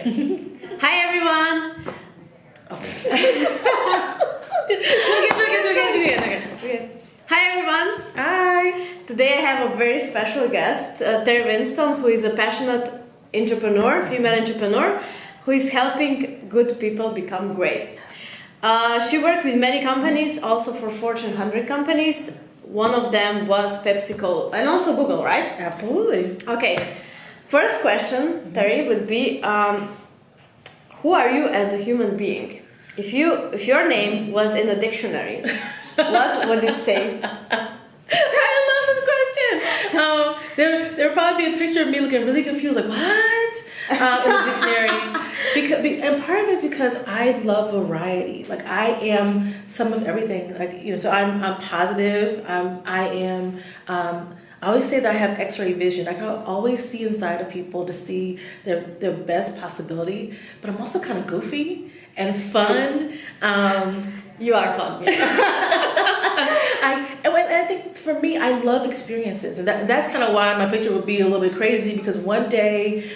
Hi everyone. Okay. Hi everyone. Hi. Today I have a very special guest, Terra Winston, who is a passionate entrepreneur, female entrepreneur, who is helping good people become great. She worked with many companies, also for Fortune 100 companies. One of them was PepsiCo and also Google, right? Absolutely. Okay. First question, Terry, would be, who are you as a human being? If your name was in a dictionary, what would it say? I love this question. There would probably be a picture of me looking really confused, like what? In the dictionary. And part of it is because I love variety. Like I am some of everything. Like so I'm positive. I always say that I have X-ray vision. I can always see inside of people to see their best possibility. But I'm also kind of goofy and fun. You are fun. I think for me, I love experiences, and that's kind of why my picture would be a little bit crazy. Because one day,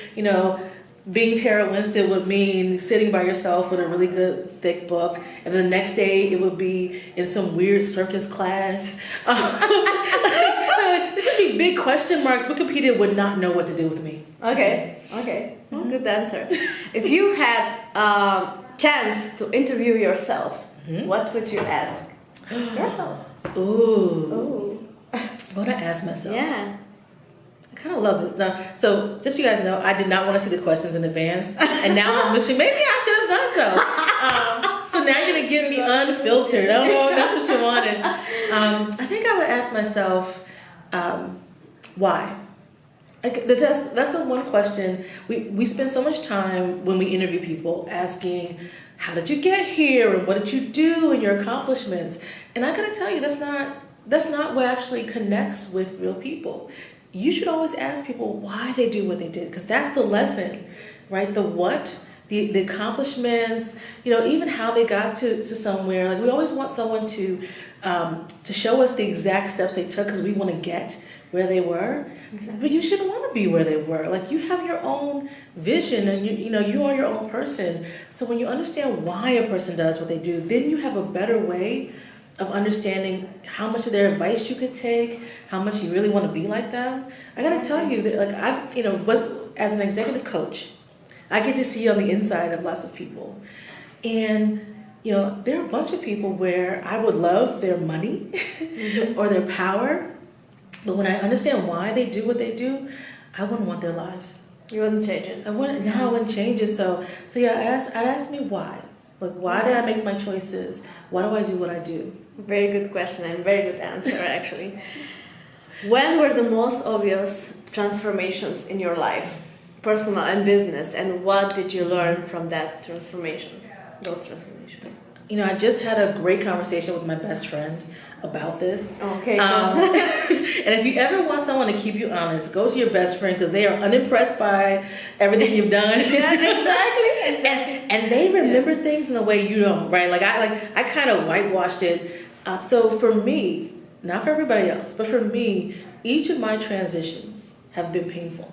being Terra Winston would mean sitting by yourself with a really good thick book, and the next day it would be in some weird circus class. There'd just be big question marks. Wikipedia would not know what to do with me. Okay. Well, good answer. If you had a chance to interview yourself, what would you ask yourself? Ooh. What would I ask myself? Yeah. I kind of love this. Now, so just so you guys know, I did not want to see the questions in advance, and now I'm wishing maybe I should have done so. So now you're gonna get me unfiltered. I don't know if that's what you wanted. I think I would ask myself, why? Like that's the one question we spend so much time when we interview people asking, how did you get here, and what did you do, and your accomplishments. And I gotta tell you, that's not what actually connects with real people. You should always ask people why they do what they did, because that's the lesson, right? The what, the accomplishments, even how they got to somewhere. Like we always want someone to show us the exact steps they took because we want to get where they were. Exactly. But you shouldn't want to be where they were. Like you have your own vision, and you are your own person. So when you understand why a person does what they do, then you have a better way of understanding how much of their advice you could take, how much you really want to be like them. I gotta tell you that, like as an executive coach, I get to see on the inside of lots of people, and there are a bunch of people where I would love their money or their power, but when I understand why they do what they do, I wouldn't want their lives. You wouldn't change it. I wouldn't change it. So yeah, I'd ask me why. Like, why did I make my choices? Why do I do what I do? Very good question and very good answer, actually. When were the most obvious transformations in your life, personal and business, and what did you learn from those transformations? I just had a great conversation with my best friend about this. Okay. And if you ever want someone to keep you honest, go to your best friend, because they are unimpressed by everything you've done. Yeah, exactly. And they remember things in a way you don't, right? I kind of whitewashed it. So for me, not for everybody else, but for me, each of my transitions have been painful.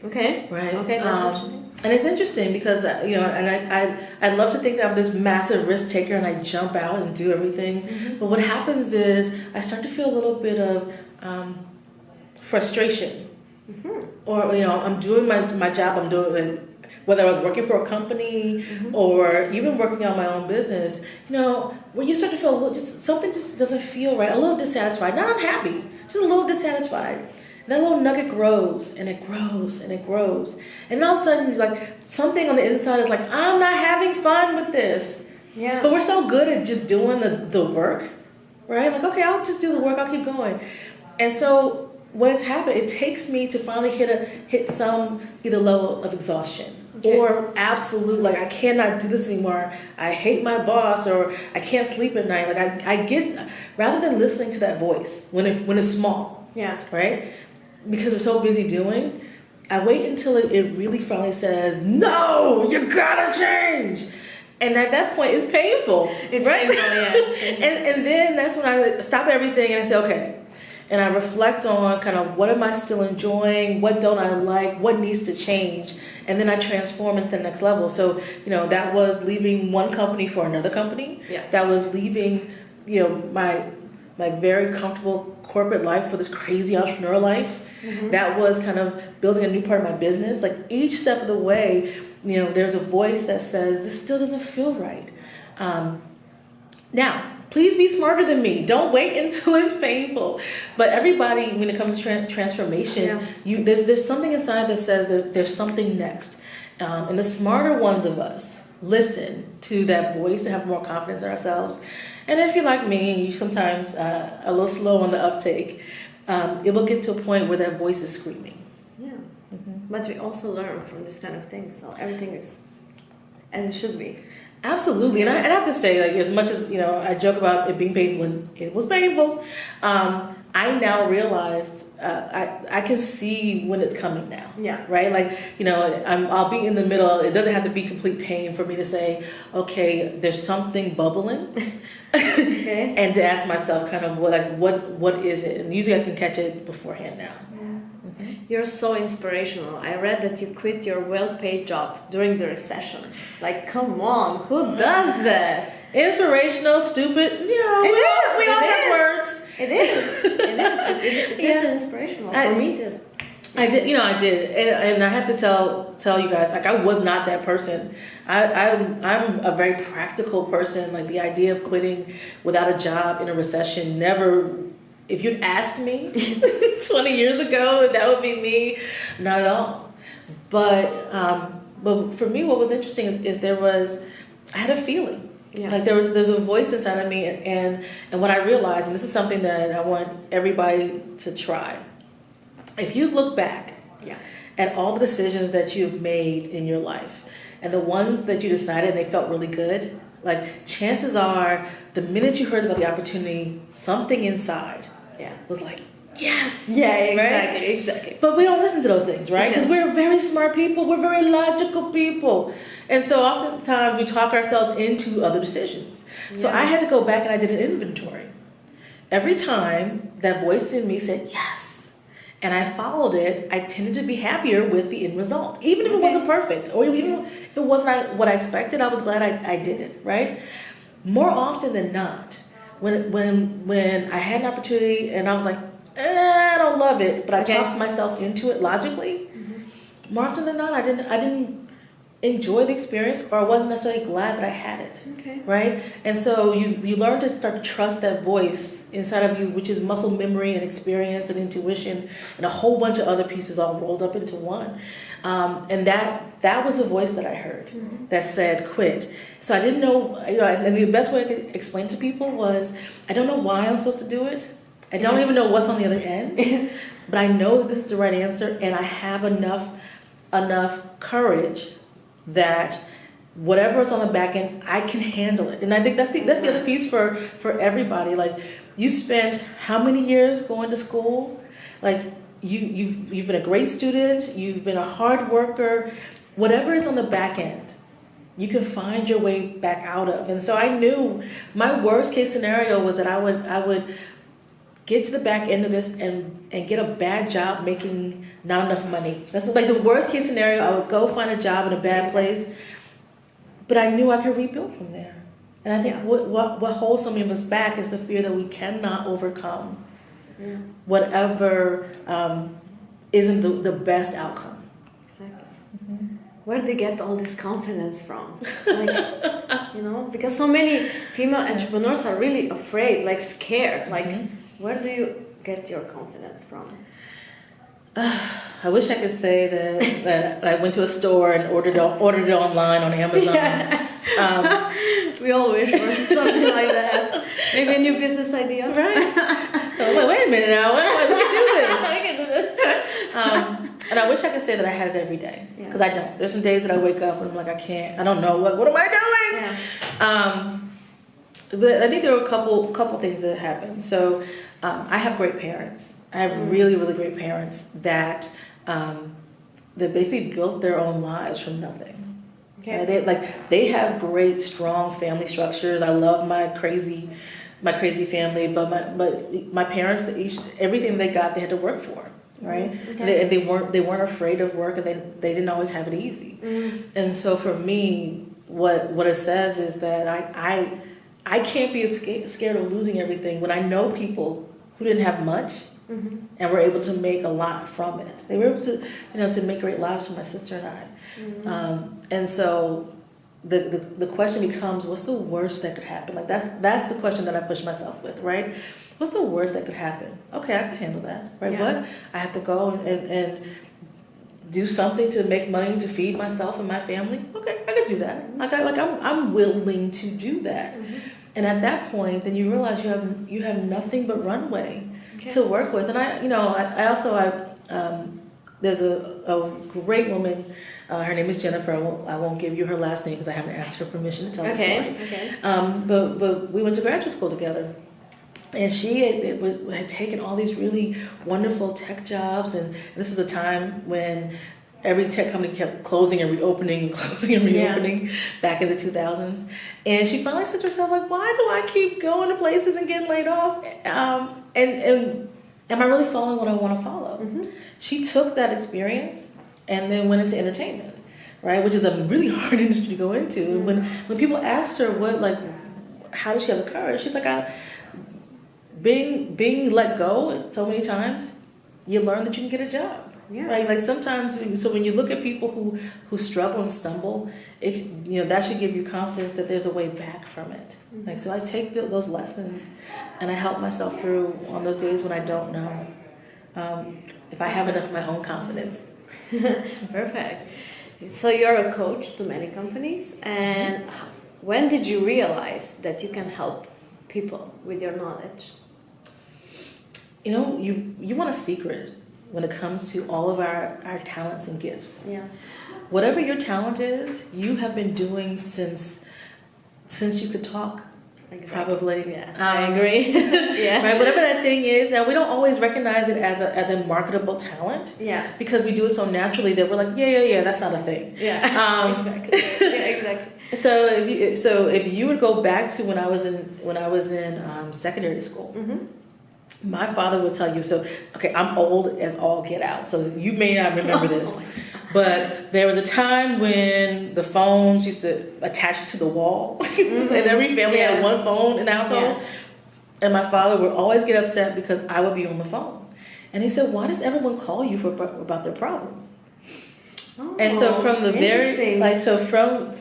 Okay. Right. Okay. That's interesting. And it's interesting because I love to think that I'm this massive risk taker and I jump out and do everything. Mm-hmm. But what happens is I start to feel a little bit of frustration. Mm-hmm. Or I'm doing my job. I'm doing whether I was working for a company or even working on my own business. When you start to feel something just doesn't feel right, a little dissatisfied, not unhappy, just a little dissatisfied. That little nugget grows and it grows and it grows. And all of a sudden, something on the inside is like, I'm not having fun with this. Yeah. But we're so good at just doing the work, right? Like, okay, I'll just do the work. I'll keep going. And so what has happened, it takes me to finally hit some either level of exhaustion. Okay. Or absolute, I cannot do this anymore. I hate my boss, or I can't sleep at night. I get, rather than listening to that voice when it's small. Yeah. Right? Because we're so busy doing, I wait until it really finally says, no, you gotta change. And at that point, it's painful. It's right? painful, yeah. and then that's when I stop everything and I say, okay, and I reflect on kind of what am I still enjoying, what don't I like, what needs to change, and then I transform into the next level. So, that was leaving one company for another company. Yeah. That was leaving, my very comfortable corporate life for this crazy entrepreneur life. That was kind of building a new part of my business. Like each step of the way, there's a voice that says, this still doesn't feel right. Now, please be smarter than me. Don't wait until it's painful. But everybody, when it comes to transformation, there's something inside that says that there's something next. And the smarter ones of us listen to that voice and have more confidence in ourselves. And if you're like me, and you sometimes a little slow on the uptake, it will get to a point where that voice is screaming. Yeah. But we also learn from this kind of thing. So everything is as it should be. Absolutely. And I have to say, like, as much as, I joke about it being painful, and it was painful, I now realized I can see when it's coming now. Yeah. Right? Like, I'll be in the middle. It doesn't have to be complete pain for me to say, okay, there's something bubbling. Okay. And to ask myself kind of what is it? And usually I can catch it beforehand now. You're so inspirational. I read that you quit your well-paid job during the recession. Like, come on, who does that? Inspirational, stupid, we all have words. It is inspirational. For me, it is. I did, and I have to tell you guys, like, I was not that person. I'm a very practical person. Like, the idea of quitting without a job in a recession never. If you'd asked me 20 years ago, that would be me. Not at all. But for me, what was interesting is I had a feeling. Yeah. Like there's a voice inside of me, and what I realized, and this is something that I want everybody to try. If you look back at all the decisions that you've made in your life, and the ones that you decided and they felt really good, like chances are, the minute you heard about the opportunity, something inside was like, yes. Yeah, exactly, right? exactly. But we don't listen to those things, right? Because we're very smart people. We're very logical people. And so oftentimes we talk ourselves into other decisions. So I had to go back and I did an inventory. Every time that voice in me said yes, and I followed it, I tended to be happier with the end result. Even if it wasn't perfect, or even if it wasn't what I expected, I was glad I did it, right? More often than not, when I had an opportunity and I was like, I don't love it, but I talked myself into it logically, more often than not, I didn't enjoy the experience, or I wasn't necessarily glad that I had it, right? And so you learn to start to trust that voice inside of you, which is muscle memory and experience and intuition and a whole bunch of other pieces all rolled up into one. And that was the voice that I heard that said quit. So I didn't know, and the best way I could explain to people was, I don't know why I'm supposed to do it. I don't even know what's on the other end, but I know that this is the right answer, and I have enough courage that whatever's on the back end, I can handle it. And I think that's the other piece for everybody. Like, you spent how many years going to school? Like, you've been a great student, you've been a hard worker, whatever is on the back end, you can find your way back out of. And so I knew my worst case scenario was that I would get to the back end of this and get a bad job making not enough money. That's like the worst case scenario. I would go find a job in a bad place, but I knew I could rebuild from there. And I think what holds so many of us back is the fear that we cannot overcome whatever isn't the best outcome. Exactly. Where do you get all this confidence from? Like, because so many female entrepreneurs are really afraid, like scared. Like, where do you get your confidence from? I wish I could say that I went to a store and ordered it online on Amazon. Yeah. We all wish for something like that. Maybe a new business idea. Right? Oh, wait a minute now. We can do this. I can do this. And I wish I could say that I had it every day. Because I don't. There's some days that I wake up and I'm like, I don't know. What am I doing? Yeah. But I think there were a couple things that happened. So I have great parents. I have really, really great parents that basically built their own lives from nothing. Okay. They have great, strong family structures. I love my crazy my crazy family, but my parents, everything they got, they had to work for, right? Okay. They weren't afraid of work, and they didn't always have it easy. And so for me, what it says is that I can't be scared of losing everything when I know people who didn't have much and were able to make a lot from it. They were able to, to make great lives for my sister and I. And so the question becomes, what's the worst that could happen? Like that's the question that I push myself with, right? What's the worst that could happen? Okay, I can handle that, right? Yeah. What? I have to go and do something to make money to feed myself and my family. Okay, I could do that. I'm willing to do that. And at that point, then you realize you have nothing but runway to work with. And I also there's a great woman. Her name is Jennifer. I won't give you her last name because I haven't asked her permission to tell the story. Okay. But we went to graduate school together. And she had taken all these really wonderful tech jobs, and this was a time when every tech company kept closing and reopening and closing and reopening back in the 2000s. And she finally said to herself, like, why do I keep going to places and getting laid off? And am I really following what I want to follow? She took that experience and then went into entertainment, right? Which is a really hard industry to go into. And when people asked her how did she have the courage, she's like, being let go so many times, you learn that you can get a job. Yeah. Right? Like sometimes, so when you look at people who struggle and stumble, that should give you confidence that there's a way back from it. Like, so I take those lessons and I help myself through on those days when I don't know if I have enough of my own confidence. Perfect. So you're a coach to many companies, and when did you realize that you can help people with your knowledge? You want a secret when it comes to all of our talents and gifts. Yeah. Whatever your talent is, you have been doing since you could talk. Exactly. Probably. Yeah. I agree. Yeah. Right. Whatever that thing is. Now we don't always recognize it as a marketable talent. Yeah. Because we do it so naturally that we're like, yeah, that's not a thing. Yeah. Exactly. Yeah. Exactly. So if you would go back to when I was in secondary school. My father would tell you, I'm old as all get out, so you may not remember this, but there was a time when the phones used to attach to the wall, and every family had one phone in the household, and my father would always get upset because I would be on the phone. And he said, why does everyone call you about their problems? And so from the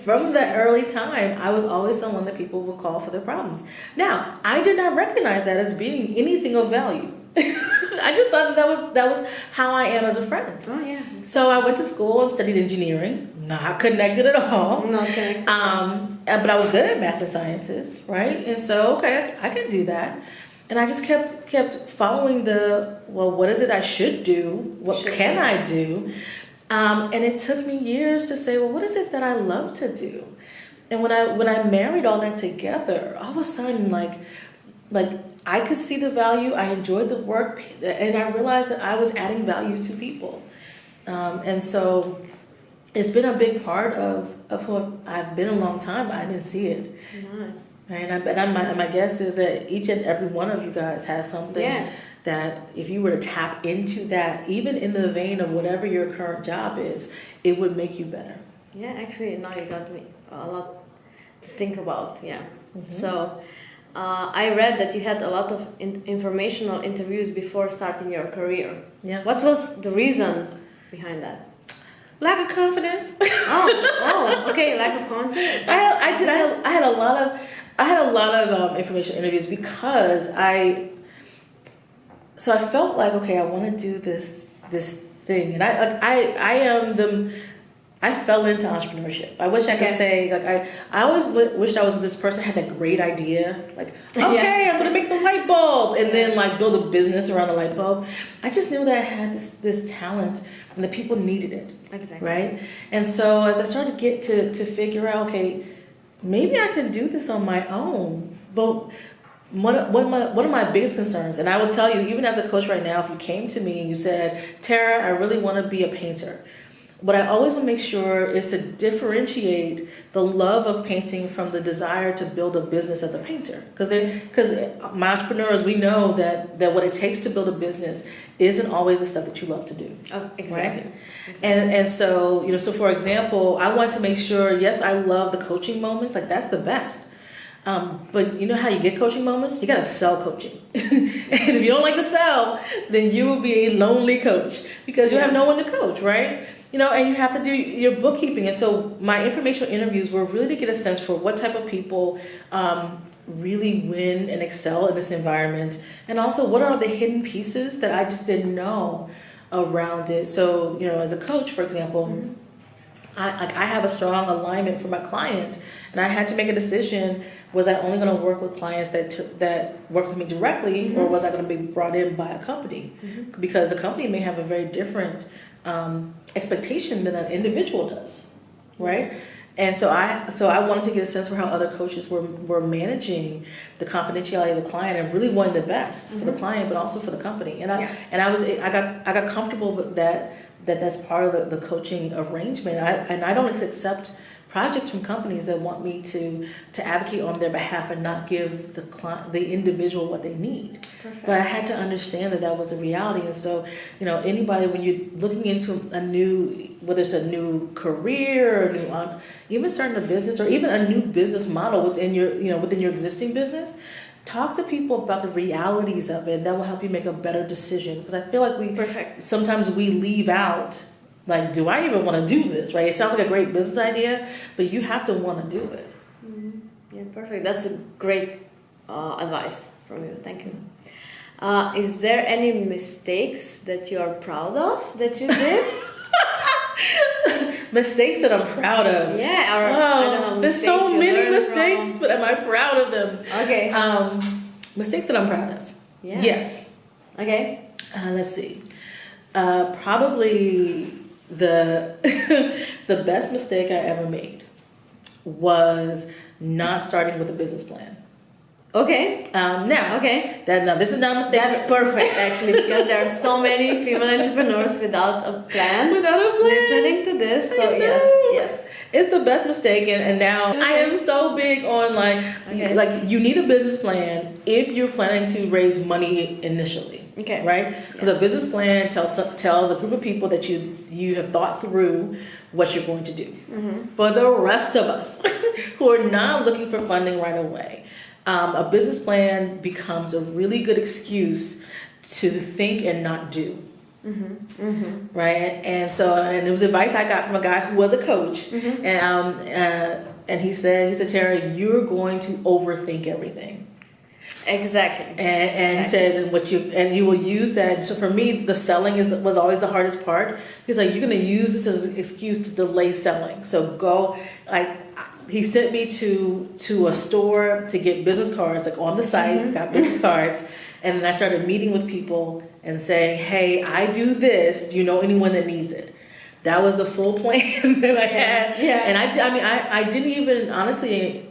from that early time, I was always someone that people would call for their problems. Now, I did not recognize that as being anything of value. I just thought that was how I am as a friend. Oh yeah. So I went to school and studied engineering. Not connected at all. Not connected. But I was good at math and sciences, right? And so I can do that. And I just kept following what is it I should do? What can I do? And it took me years to say, well, what is it that I love to do? And when I married all that together, all of a sudden, like I could see the value. I enjoyed the work, and I realized that I was adding value to people. And so it's been a big part of who I've been a long time, but I didn't see it. Nice. Right? And my guess is that each and every one of you guys has something that if you were to tap into that, even in the vein of whatever your current job is, it would make you better. Yeah, actually, now you got me a lot to think about. Yeah. So I read that you had a lot of informational interviews before starting your career. Yes. What was the reason behind that? Lack of confidence. Okay, lack of confidence. I had a lot of information interviews because I felt like, okay, I want to do this thing, and I fell into entrepreneurship. I wish I could say, I always wished I was this person who had that great idea, I'm going to make the light bulb, and then build a business around the light bulb. I just knew that I had this talent, and the people needed it. Exactly. Right? And so as I started to get to figure out, okay, maybe I can do this on my own, but one of my biggest concerns, and I will tell you, even as a coach right now, if you came to me and you said, Terra, I really want to be a painter, what I always want to make sure is to differentiate the love of painting from the desire to build a business as a painter. Because my entrepreneurs, we know that what it takes to build a business isn't always the stuff that you love to do. Oh, exactly. Right? Exactly. And so, so for example, I want to make sure, yes, I love the coaching moments, like that's the best. But you know how you get coaching moments? You gotta sell coaching. And if you don't like to sell, then you will be a lonely coach because you have no one to coach, right? And you have to do your bookkeeping. And so my informational interviews were really to get a sense for what type of people really win and excel in this environment. And also, what are the hidden pieces that I just didn't know around it? So, as a coach, for example, I have a strong alignment for my client, and I had to make a decision: was I only going to work with clients that work with me directly, or was I going to be brought in by a company? Because the company may have a very different expectation than an individual does, right? And so I wanted to get a sense for how other coaches were managing the confidentiality of the client and really wanting the best for the client, but also for the company. And I got comfortable with that's part of the coaching arrangement. I don't accept projects from companies that want me to advocate on their behalf and not give the individual what they need. Perfect. But I had to understand that was the reality. And so, anybody, when you're looking into whether it's a new career or even starting a business or even a new business model within your existing business, talk to people about the realities of it. That will help you make a better decision. Because I feel like sometimes we leave out, like, do I even want to do this, right? It sounds like a great business idea, but you have to want to do it. Yeah, perfect. That's a great advice from you. Thank you. Is there any mistakes that you are proud of that you did? Mistakes that I'm proud of. Yeah, or I don't know. There's so many mistakes, but am I proud of them? Okay. Mistakes that I'm proud of. Yeah. Yes. Okay. Let's see. Probably the best mistake I ever made was not starting with a business plan. Okay. Now this is not a mistake. That's perfect, actually, because there are so many female entrepreneurs without a plan. Listening to this, so yes. It's the best mistake, and now I am so big on like you need a business plan if you're planning to raise money initially. Okay. Right? Because a business plan tells a group of people that you have thought through what you're going to do. For the rest of us who are not looking for funding right away, a business plan becomes a really good excuse to think and not do. Right? And it was advice I got from a guy who was a coach, and he said, Terra, you're going to overthink everything. Exactly. And he said, you will use that. So for me, the selling was always the hardest part. He's like, you're going to use this as an excuse to delay selling. So go, he sent me to a store to get business cards, like on the site, got business cards. And then I started meeting with people and saying, hey, I do this. Do you know anyone that needs it? That was the full plan that I had. Yeah. And I didn't even, honestly,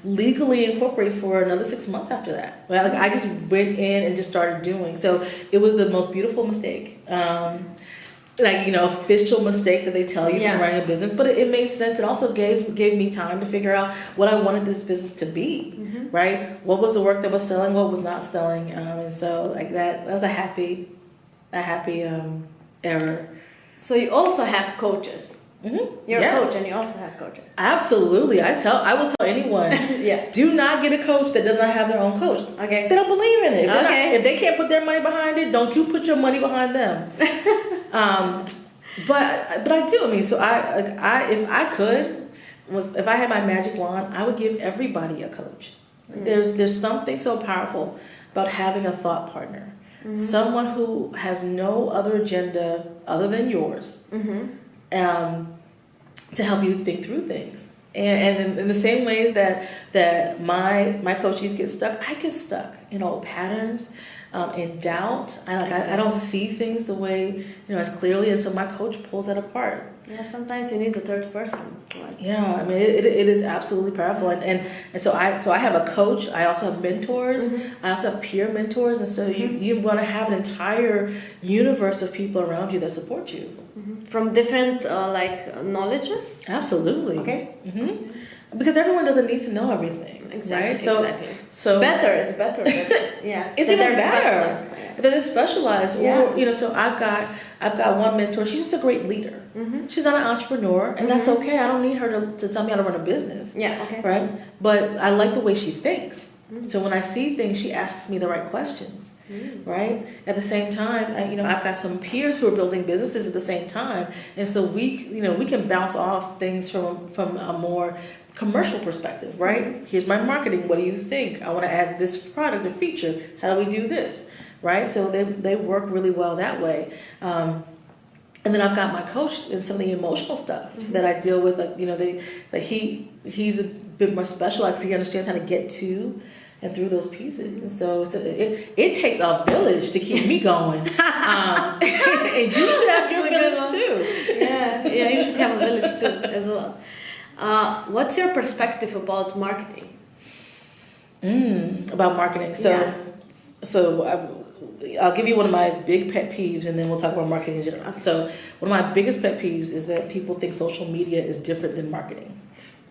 legally incorporate for another 6 months after that. I just went in and just started doing. So it was the most beautiful mistake. Official mistake that they tell you from running a business. But it made sense. It also gave me time to figure out what I wanted this business to be. Right? What was the work that was selling? What was not selling? And so that was a happy error. So you also have coaches. You're a coach and you also have coaches. Absolutely. I will tell anyone, do not get a coach that does not have their own coach. Okay. They don't believe in it. If they can't put their money behind it, don't you put your money behind them. But I do. I mean, so if I could, if I had my magic wand, I would give everybody a coach. There's something so powerful about having a thought partner. Someone who has no other agenda other than yours, to help you think through things. And in the same ways that my coachees get stuck, I get stuck. patterns and doubt. I don't see things the way, as clearly, and so my coach pulls that apart. Yeah, sometimes you need a third person. Yeah, I mean, it is absolutely powerful, and so I have a coach. I also have mentors. I also have peer mentors, and so you want to have an entire universe of people around you that support you from different knowledges. Absolutely. Okay. Because everyone doesn't need to know everything. Exactly. Right? So it's better. Yeah, it's even better that it's specialized. Yeah. Or so I've got one mentor. She's just a great leader. She's not an entrepreneur, and that's okay. I don't need her to tell me how to run a business. Yeah. Okay. Right. But I like the way she thinks. So when I see things, she asks me the right questions. Right. At the same time, I've got some peers who are building businesses at the same time, and so we can bounce off things from a more commercial perspective, right? Here's my marketing. What do you think? I want to add this product or feature. How do we do this? Right? So they work really well that way. And then I've got my coach in some of the emotional stuff that I deal with. He's a bit more specialized. He understands how to get to and through those pieces. And so it takes a village to keep me going. And you should have your village too. Yeah, you should have a village too as well. What's your perspective about marketing? About marketing. I'll give you one of my big pet peeves, and then we'll talk about marketing in general. So one of my biggest pet peeves is that people think social media is different than marketing.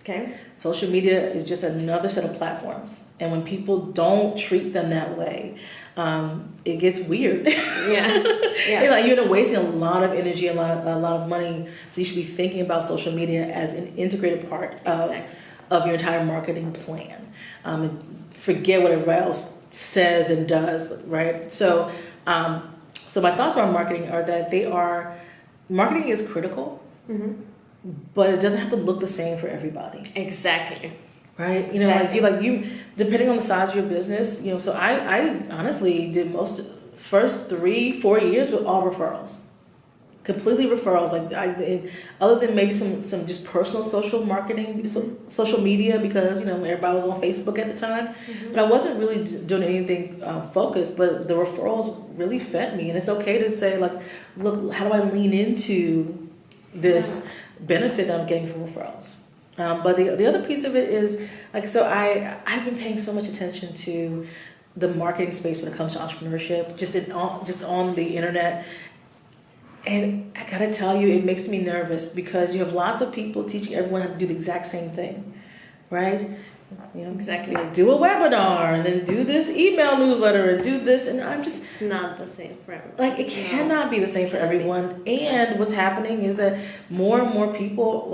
Okay. Social media is just another set of platforms, and when people don't treat them that way, it gets weird. Yeah. You're wasting a lot of energy, a lot of money. So you should be thinking about social media as an integrated part of your entire marketing plan. And forget what everybody else says and does, right? So, so my thoughts around marketing are that marketing is critical, but it doesn't have to look the same for everybody. Exactly. Right? You depending on the size of your business, so I honestly did first 3-4 years with all referrals. Completely referrals, other than maybe some just personal social marketing, social media, because everybody was on Facebook at the time, but I wasn't really doing anything focused. But the referrals really fed me, and it's okay to say look, how do I lean into this benefit that I'm getting from referrals? But the other piece of it is I've been paying so much attention to the marketing space when it comes to entrepreneurship, just on the internet. And I gotta tell you, it makes me nervous because you have lots of people teaching everyone how to do the exact same thing, right? Exactly. Do a webinar and then do this email newsletter and do this, and I'm just... It's not the same for everyone. It cannot be the same for everyone. And what's happening is that more and more people,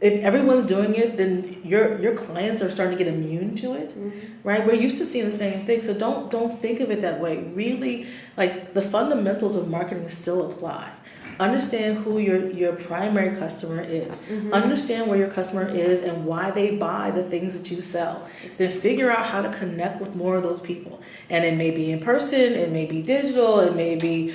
if everyone's doing it, then your clients are starting to get immune to it, right? We're used to seeing the same thing, so don't think of it that way. Really, the fundamentals of marketing still apply. Understand who your primary customer is. Understand where your customer is and why they buy the things that you sell. Then figure out how to connect with more of those people. And it may be in person, it may be digital, it may be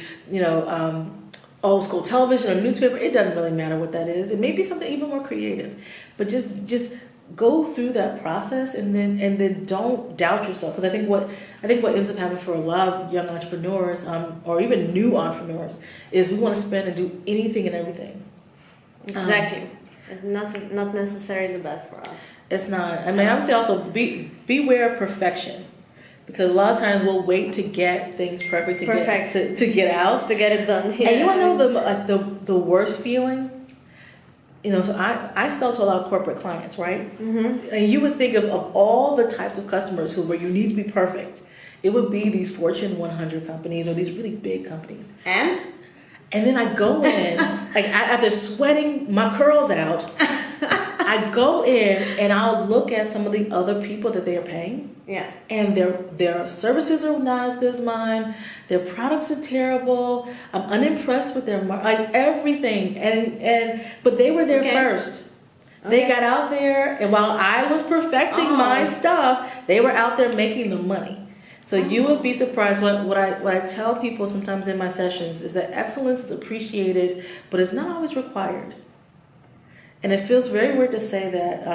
old school television or newspaper. It doesn't really matter what that is. It may be something even more creative, but just go through that process and then don't doubt yourself. Because I think what ends up happening for a lot of young entrepreneurs or even new entrepreneurs is we want to spend and do anything and everything. Exactly. Not necessarily the best for us. It's not. I mean, I would say also beware of perfection. Because a lot of times we'll wait to get things perfect to get out, to get it done. Yeah. And you want to know the worst feeling? So I sell to a lot of corporate clients, right? And you would think of all the types of customers where you need to be perfect. It would be these Fortune 100 companies or these really big companies. And then I go in, after sweating my curls out, I go in and I'll look at some of the other people that they are paying. Yeah. And their services are not as good as mine. Their products are terrible. I'm unimpressed with their everything. But they were there first. Okay. They got out there, and while I was perfecting my stuff, they were out there making the money. So you would be surprised. What I tell people sometimes in my sessions is that excellence is appreciated, but it's not always required. And it feels very weird to say that,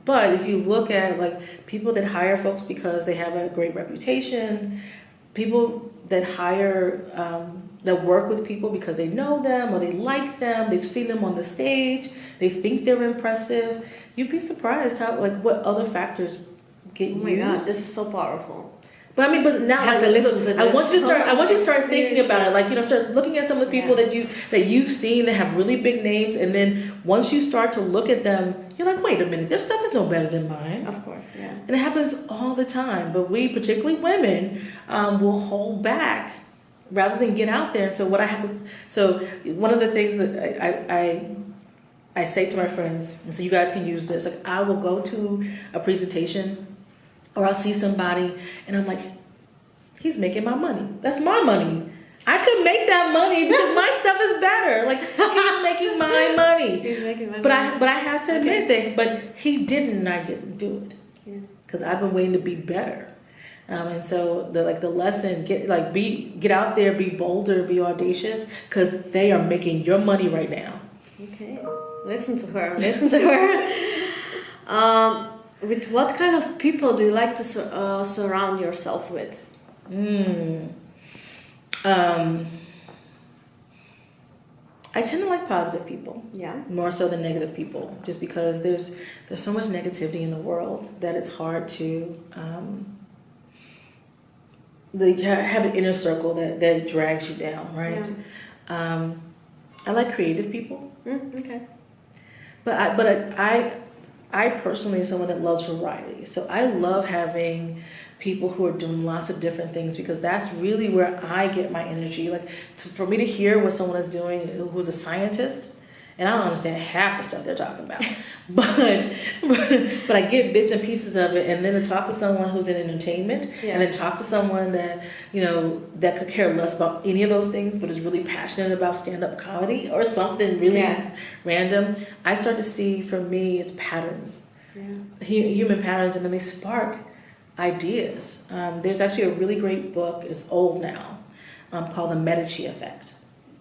but if you look at like people that hire folks because they have a great reputation, people that hire, that work with people because they know them or they like them, they've seen them on the stage, they think they're impressive, you'd be surprised how, like, what other factors get used. Oh my God, this is so powerful. But I mean, but now have to listen to I want you to start. I want you to start Seriously. thinking about it. Like, you know, start looking at some of the people that you've seen that have really big names, and then once you start to look at them, you're like, wait a minute, their stuff is no better than mine. Of course, yeah. And it happens all the time. But we, particularly women, will hold back rather than get out there. So what I have to, so one of the things that I say to my friends, and so you guys can use this. Like, I will go to a presentation. Or I'll see somebody and I'm like, he's making my money. That's my money. I could make that money because my stuff is better. Like, he's making my money. He's making my money. money. But I have to admit that. But he didn't, and I didn't do it because I've been waiting to be better. And so the lesson, get out there, be bolder, be audacious, because they are making your money right now. Okay, listen to her. Listen to her. With what kind of people do you like to surround yourself with? I tend to like positive people. Yeah. More so than negative people, just because there's so much negativity in the world that it's hard to have an inner circle that drags you down, right? Yeah. I like creative people. Okay. But I personally am someone that loves variety. So I love having people who are doing lots of different things because that's really where I get my energy. Like, for me to hear what someone is doing who's a scientist, and I don't understand half the stuff they're talking about, but I get bits and pieces of it, and then to talk to someone who's in entertainment, and then talk to someone that, you know, that could care less about any of those things, but is really passionate about stand-up comedy or something really random. I start to see, for me, it's patterns, human patterns, and then they spark ideas. There's actually a really great book, it's old now, called The Medici Effect.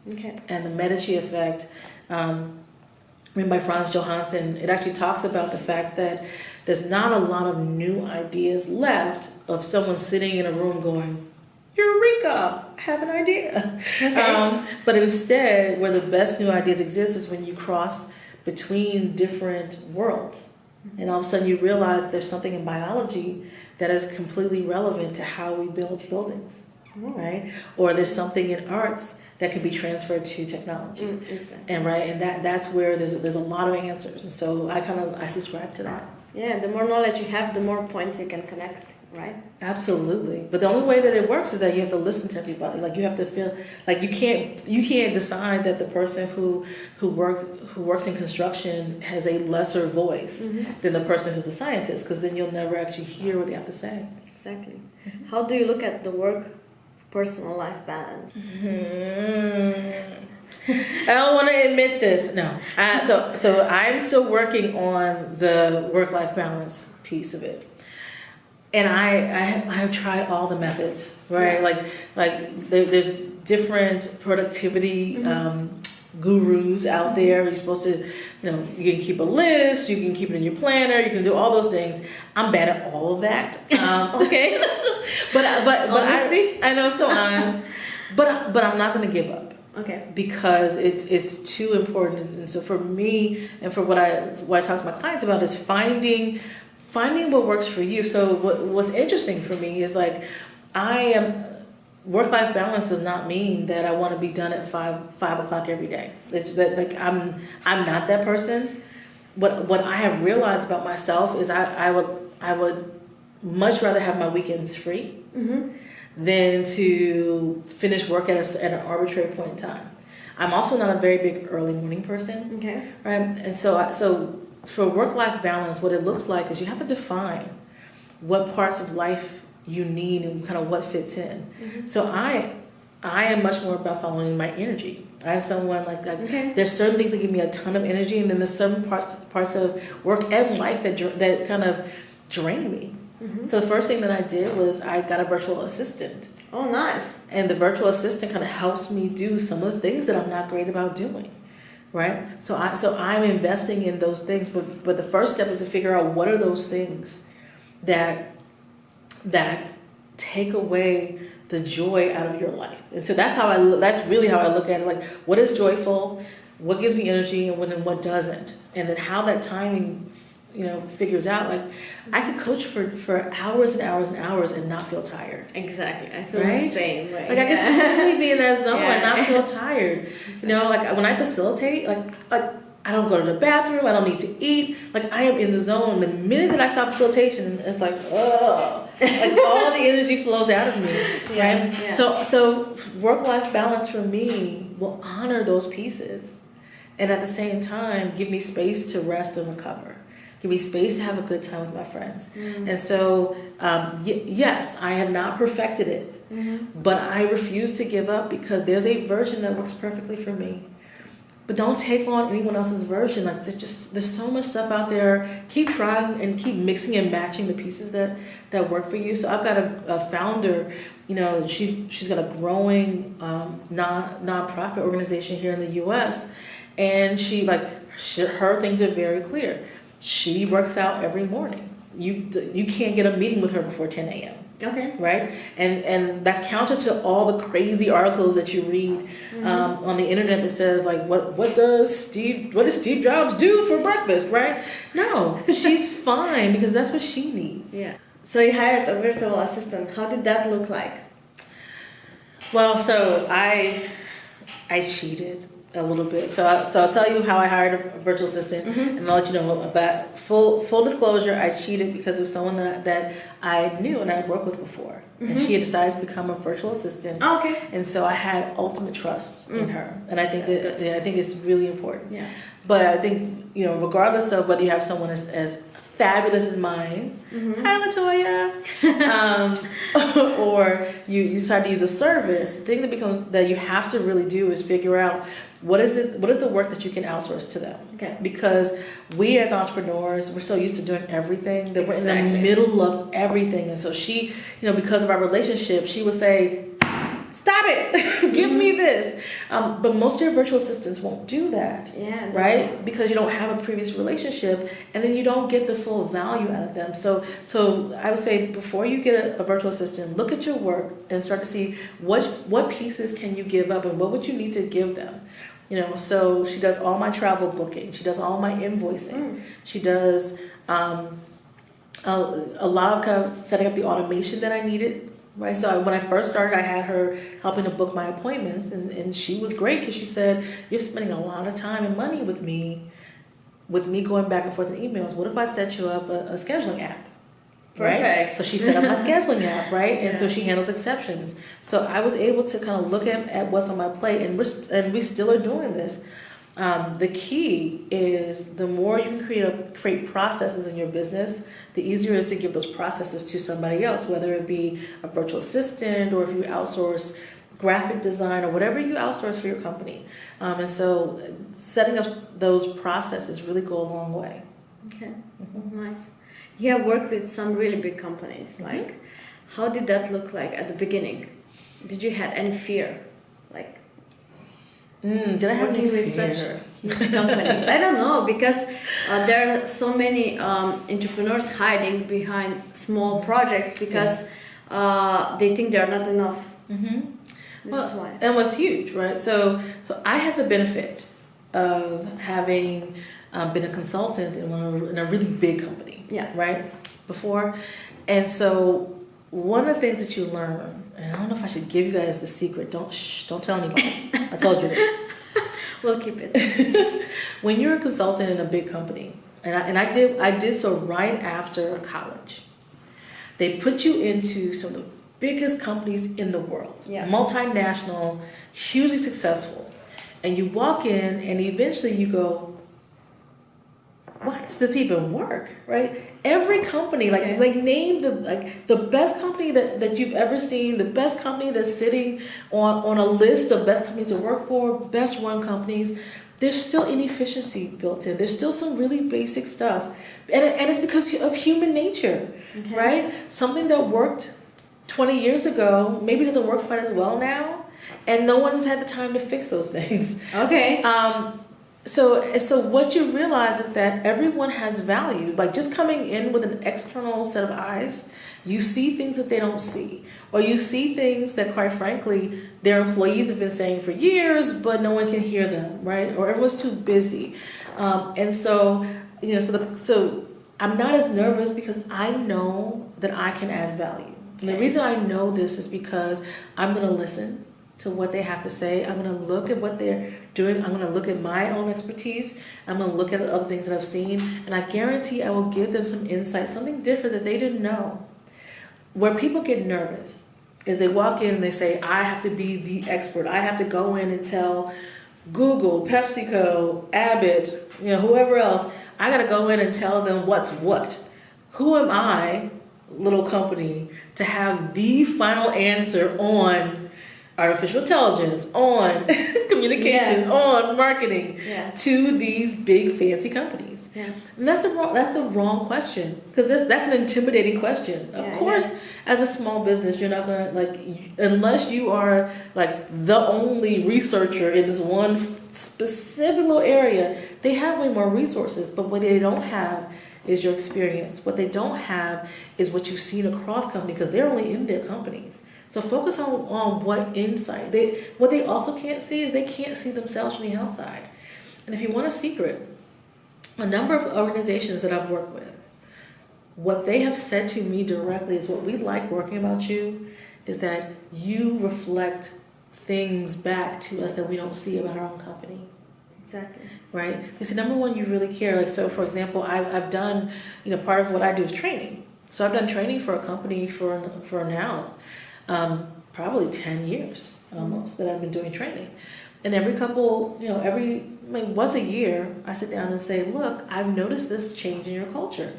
Okay. And The Medici Effect, written by Franz Johansson, it actually talks about the fact that there's not a lot of new ideas left of someone sitting in a room going, Eureka, I have an idea. Okay. But instead, where the best new ideas exist is when you cross between different worlds. And all of a sudden you realize there's something in biology that is completely relevant to how we build buildings, right? Or there's something in arts that can be transferred to technology, exactly. And that's where there's a lot of answers, and so I subscribe to that. Yeah, the more knowledge you have, the more points you can connect, right? Absolutely, but the only way that it works is that you have to listen to everybody. Like, you have to feel like you can't decide that the person who works in construction has a lesser voice than the person who's a scientist, because then you'll never actually hear what they have to say. Exactly. How do you look at the work personal life balance? I don't want to admit this. No. So I'm still working on the work-life balance piece of it. And I've tried all the methods, right? Yeah. Like there's different productivity gurus out there. You're supposed to, you can keep a list, you can keep it in your planner, you can do all those things. I'm bad at all of that. Okay. but I know, so honest. But I'm not going to give up. Okay. Because it's too important. And so for me, and for what I talk to my clients about, is finding what works for you. So what's interesting for me is, like, work-life balance does not mean that I want to be done at 5 o'clock every day. I'm not that person. What I have realized about myself is I would much rather have my weekends free than to finish work at an arbitrary point in time. I'm also not a very big early morning person. Okay. Right? And so for work-life balance, what it looks like is you have to define what parts of life you need and kind of what fits in. So I am much more about following my energy. I have someone like there's certain things that give me a ton of energy, and then there's some parts of work and life that kind of drain me. So the first thing that I did was I got a virtual assistant. Oh, nice. And the virtual assistant kind of helps me do some of the things that I'm not great about doing. right? So I'm investing in those things, but the first step is to figure out what are those things that take away the joy out of your life. And so that's really how I look at it. Like, what is joyful, what gives me energy, and what doesn't, and then how that timing, figures out. Like, I could coach for hours and hours and hours and not feel tired. Exactly, I feel right? the same way. Like, I could totally be in that zone and not feel tired. Exactly. Like when I facilitate, like I don't go to the bathroom, I don't need to eat. Like, I am in the zone. The minute that I stop facilitation, it's like, oh, like all the energy flows out of me, right? Yeah. So work-life balance for me will honor those pieces, and at the same time, give me space to rest and recover. Give me space to have a good time with my friends. And so, yes, I have not perfected it, but I refuse to give up because there's a version that works perfectly for me. But don't take on anyone else's version. Like, there's so much stuff out there. Keep trying and keep mixing and matching the pieces that work for you. So I've got a founder, she's got a growing non-profit organization here in the U.S. And her things are very clear. She works out every morning. You can't get a meeting with her before 10 a.m. Okay. Right? And that's counter to all the crazy articles that you read on the internet that says, like, what does Steve Jobs do for breakfast, right? No, she's fine because that's what she needs. Yeah. So you hired a virtual assistant. How did that look like? Well, so I cheated a little bit. So I'll tell you how I hired a virtual assistant, and I'll let you know about full disclosure. I cheated because of someone that I knew and I'd worked with before, and she had decided to become a virtual assistant. Okay. And so I had ultimate trust in her, and I think I think it's really important. Yeah. But I think regardless of whether you have someone as fabulous as mine, hi Latoya, or you decide to use a service, the thing that you have to really do is figure out what is the work that you can outsource to them. Okay. Because we as entrepreneurs, we're so used to doing everything that we're in the middle of everything. And so she, because of our relationship, she would say, stop it, give me this. But most of your virtual assistants won't do that. Yeah. Right? Because you don't have a previous relationship, and then you don't get the full value out of them. So I would say before you get a virtual assistant, look at your work and start to see what pieces can you give up and what would you need to give them. So she does all my travel booking. She does all my invoicing. She does a lot of kind of setting up the automation that I needed. Right, so when I first started, I had her helping to book my appointments, and she was great because she said, "You're spending a lot of time and money with me going back and forth in emails. What if I set you up a scheduling app?" Perfect. Right? So she set up my scheduling app, right? And so she handles exceptions. So I was able to kind of look at what's on my plate, and we still are doing this. The key is the more you can create processes in your business, the easier it is to give those processes to somebody else, whether it be a virtual assistant or if you outsource graphic design or whatever you outsource for your company. And so setting up those processes really go a long way. Okay, nice. You have worked with some really big companies. Like, how did that look like at the beginning? Did you have any fear? Like, did I have working any with fear? such huge companies? I don't know, because there are so many entrepreneurs hiding behind small projects because they think they're not enough. This is why. And what's huge, right? So I had the benefit of having been a consultant in a really big company, right, before. And so one of the things that you learn, and I don't know if I should give you guys the secret. Don't tell anybody. I told you this. We'll keep it. When you're a consultant in a big company, and I did so right after college, they put you into some of the biggest companies in the world, multinational, hugely successful, and you walk in, and eventually you go, why does this even work, right? Every company, name the best company that you've ever seen, the best company that's sitting on a list of best companies to work for, best run companies. There's still inefficiency built in. There's still some really basic stuff, and it's because of human nature, right? Something that worked 20 years ago maybe doesn't work quite as well now, and no one's had the time to fix those things. Okay. So what you realize is that everyone has value. Like just coming in with an external set of eyes, you see things that they don't see, or you see things that, quite frankly, their employees have been saying for years, but no one can hear them, right? Or everyone's too busy, and so so I'm not as nervous because I know that I can add value. And the reason I know this is because I'm going to listen to what they have to say. I'm going to look at what they're doing. I'm going to look at my own expertise. I'm going to look at other things that I've seen. And I guarantee I will give them some insight, something different that they didn't know. Where people get nervous is they walk in and they say, I have to be the expert. I have to go in and tell Google, PepsiCo, Abbott, whoever else, I got to go in and tell them what's what. Who am I, little company, to have the final answer on artificial intelligence, on communications, on marketing to these big fancy companies? And that's the wrong question, because that's an intimidating question. Of course, as a small business, you're not gonna unless you are the only researcher in this one specific little area. They have way more resources, but what they don't have is your experience. What they don't have is what you've seen across company, because they're only in their companies. So focus on what insight. What they also can't see is they can't see themselves from the outside. And if you want a secret, a number of organizations that I've worked with, what they have said to me directly is, what we like working about you is that you reflect things back to us that we don't see about our own company. Exactly. Right? They say, number one, you really care. So for example, I've done, part of what I do is training. So I've done training for a company for now, probably 10 years almost that I've been doing training. And every couple, once a year, I sit down and say, look, I've noticed this change in your culture,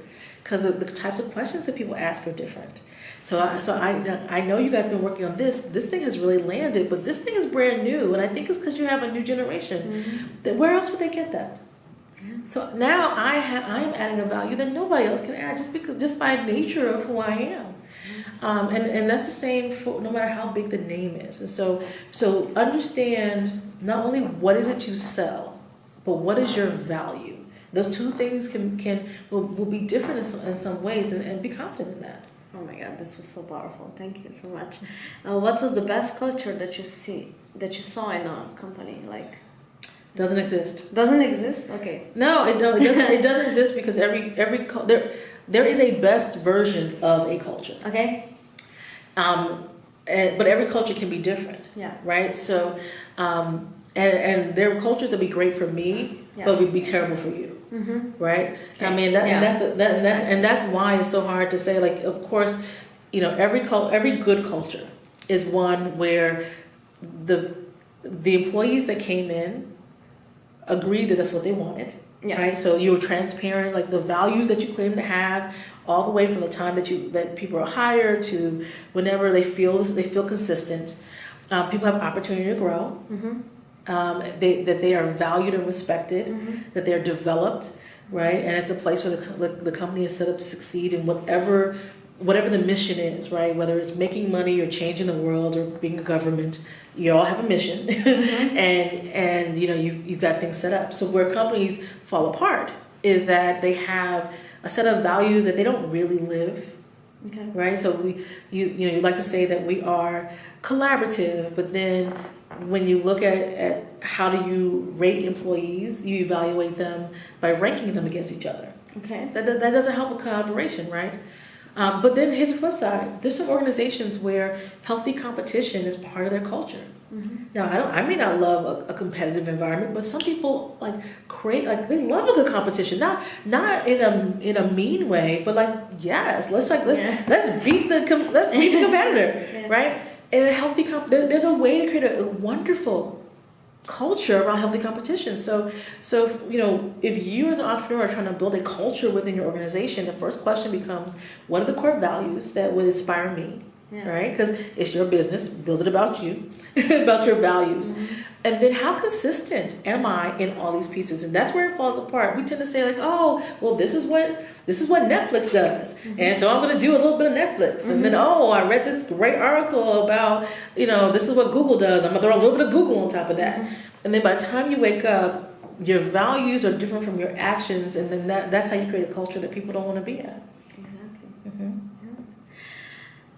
because the types of questions that people ask are different. So I know you guys have been working on this. This thing has really landed, but this thing is brand new, and I think it's because you have a new generation. Where else would they get that? So now I'm adding a value that nobody else can add, just by nature of who I am. And that's the same for no matter how big the name is. And so understand not only what is it you sell, but what is your value. Those two things will be different in some ways, and be confident in that. Oh my God, this was so powerful. Thank you so much. What was the best culture that you saw in a company? Doesn't exist. Doesn't exist? Okay. No, it doesn't. It doesn't exist, because there is a best version of a culture. Okay. But every culture can be different. Yeah. Right. So, and there are cultures that be great for me, but would be terrible for you. Right. Okay. I mean, that's why it's so hard to say. Of course, every good culture is one where the employees that came in agreed that that's what they wanted. Yeah. Right. So you were transparent, the values that you claim to have, all the way from the time that people are hired to whenever they feel consistent. People have opportunity to grow. That they are valued and respected. That they're developed. Right. And it's a place where the company is set up to succeed in whatever the mission is. Right. Whether it's making money or changing the world or being a government. You all have a mission, and you've got things set up. So where companies fall apart is that they have a set of values that they don't really live. Okay. Right. So you like to say that we are collaborative, but then when you look at how do you rate employees, you evaluate them by ranking them against each other. Okay. That doesn't help with collaboration, right? But then here's the flip side. There's some organizations where healthy competition is part of their culture. Now, I may not love a competitive environment, but some people they love a good competition. Not in a mean way, but yes, let's beat the competitor, right? And a healthy there's a way to create a wonderful culture around healthy competition. So if you as an entrepreneur are trying to build a culture within your organization, the first question becomes, what are the core values that would inspire me? Yeah. Right? Because it's your business, build it about you, about your values. And then how consistent am I in all these pieces? And that's where it falls apart. We tend to say this is what Netflix does. And so I'm going to do a little bit of Netflix. And then, I read this great article about, this is what Google does. I'm going to throw a little bit of Google on top of that. And then by the time you wake up, your values are different from your actions, and then that's how you create a culture that people don't want to be at. Exactly. Mm-hmm.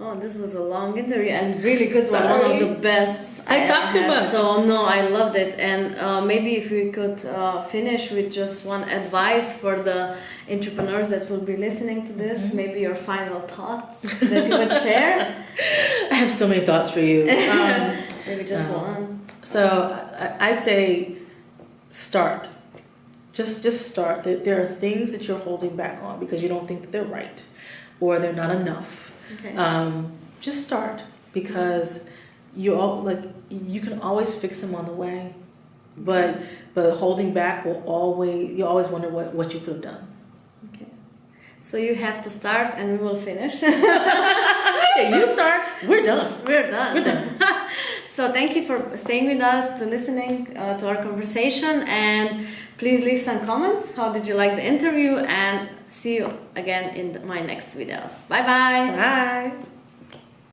Oh, this was a long interview and really good one. One of the best. I talked too much. So no, I loved it. And maybe if we could finish with just one advice for the entrepreneurs that will be listening to this, maybe your final thoughts that you would share. I have so many thoughts for you. Maybe just one. So I'd say start. Just start. There are things that you're holding back on because you don't think that they're right or they're not enough. Okay. Just start, because you can always fix them on the way, but holding back you always wonder what you could have done. Okay. So you have to start, and we will finish. Yeah, you start. We're done. We're done. So thank you for staying with us, to listening to our conversation, and please leave some comments. How did you like the interview? And see you again in my next videos. Bye bye. Bye.